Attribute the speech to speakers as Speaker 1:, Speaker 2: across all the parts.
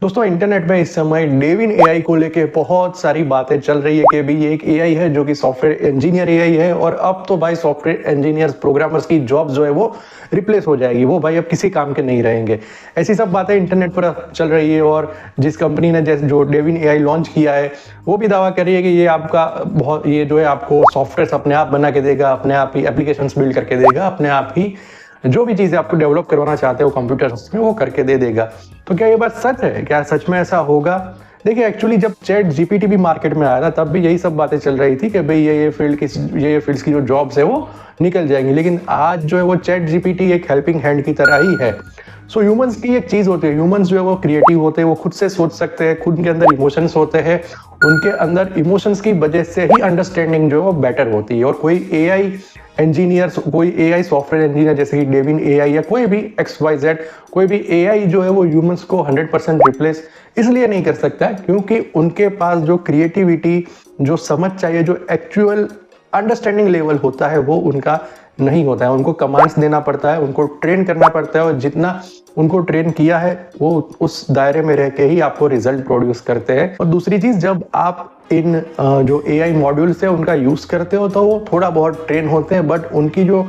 Speaker 1: दोस्तों इंटरनेट में इस समय डेविन एआई को लेके बहुत सारी बातें चल रही है कि भाई ये एक एआई है जो कि सॉफ्टवेयर इंजीनियर एआई है और अब तो भाई सॉफ्टवेयर इंजीनियर्स प्रोग्रामर्स की जॉब जो है वो रिप्लेस हो जाएगी, वो भाई अब किसी काम के नहीं रहेंगे। ऐसी सब बातें इंटरनेट पर चल रही है और जिस कंपनी ने जैसे जो डेविन एआई लॉन्च किया है वो भी दावा कर रही है कि ये आपका बहुत ये जो है आपको सॉफ्टवेयर अपने आप बना के देगा, अपने आप ही एप्लीकेशंस बिल्ड करके देगा, अपने आप ही जो भी चीजें आपको डेवलप करवाना चाहते हो कंप्यूटर में वो करके दे देगा। तो क्या ये बात सच है? क्या सच में ऐसा होगा? देखिए एक्चुअली जब चैट जीपीटी भी मार्केट में आया था तब भी यही सब बातें चल रही थी कि भाई ये फील्ड्स की जो जॉब्स है वो निकल जाएंगी, लेकिन आज जो है वो चैट जीपीटी एक हेल्पिंग हैंड की तरह ही है। सो ह्यूमंस की एक चीज होती है, ह्यूमंस जो है वो क्रिएटिव होते हैं, वो खुद से सोच सकते हैं, खुद के अंदर इमोशंस होते हैं, उनके अंदर इमोशंस की वजह से ही अंडरस्टैंडिंग जो है वो बेटर होती है। और कोई एआई इंजीनियर्स, कोई एआई सॉफ्टवेयर इंजीनियर जैसे कि डेविन एआई या कोई भी XYZ, कोई भी एआई जो है वो ह्यूमंस को 100% रिप्लेस इसलिए नहीं कर सकता है क्योंकि उनके पास जो क्रिएटिविटी, जो समझ चाहिए, जो एक्चुअल अंडरस्टैंडिंग लेवल होता है वो उनका नहीं होता है। उनको कमांड्स देना पड़ता है, उनको ट्रेन करना पड़ता है और जितना उनको ट्रेन किया है वो उस दायरे में रह के ही आपको रिजल्ट प्रोड्यूस करते हैं। और दूसरी चीज, जब आप इन जो एआई मॉड्यूल्स है उनका यूज करते हो तो वो थोड़ा बहुत ट्रेन होते हैं, बट उनकी जो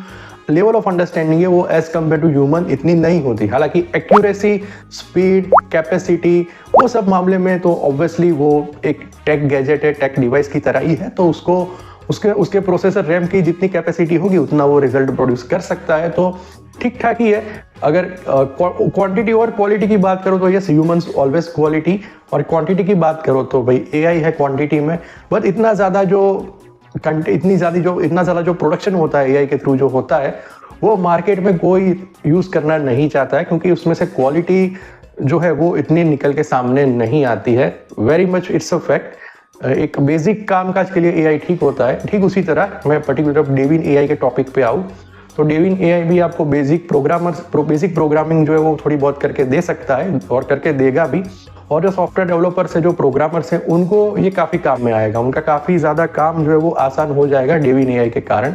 Speaker 1: लेवल ऑफ अंडरस्टैंडिंग है वो एज कम्पेयर टू ह्यूमन इतनी नहीं होती। हालांकि एक्यूरेसी, स्पीड, कैपेसिटी, वो सब मामले में तो ऑब्वियसली वो एक टेक गैजेट है, टेक डिवाइस की तरह ही है, तो उसको उसके प्रोसेसर रैम की जितनी कैपेसिटी होगी उतना वो रिजल्ट प्रोड्यूस कर सकता है, तो ठीक ठाक ही है। अगर क्वांटिटी और क्वालिटी की बात करो तो यस, ह्यूमंस ऑलवेज क्वालिटी, और क्वांटिटी की बात करो तो भाई एआई है क्वांटिटी में, बट इतना ज़्यादा जो प्रोडक्शन होता है एआई के थ्रू जो होता है वो मार्केट में कोई यूज़ करना नहीं चाहता है क्योंकि उसमें से क्वालिटी जो है वो इतनी निकल के सामने नहीं आती है। Very much it's a fact. एक बेसिक कामकाज के लिए एआई ठीक होता है। ठीक उसी तरह मैं पर्टिकुलर डेविन एआई के टॉपिक पे आऊँ तो डेविन एआई भी आपको बेसिक प्रोग्रामिंग जो है वो थोड़ी बहुत करके दे सकता है और करके देगा भी। और जो सॉफ्टवेयर डेवलपर्स है, जो प्रोग्रामर्स हैं, उनको ये काफ़ी काम में आएगा, उनका काफ़ी ज़्यादा काम जो है वो आसान हो जाएगा डेविन एआई के कारण।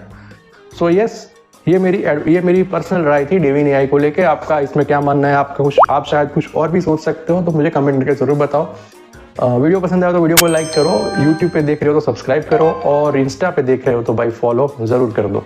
Speaker 1: सो यस, ये मेरी पर्सनल राय थी डेविन एआई को लेके। आपका इसमें क्या मानना है? आप शायद कुछ और भी सोच सकते हो, तो मुझे कमेंट करके ज़रूर बताओ। वीडियो पसंद आया तो वीडियो को लाइक करो, यूट्यूब पे देख रहे हो तो सब्सक्राइब करो और इंस्टा पे देख रहे हो तो भाई फॉलो ज़रूर कर दो।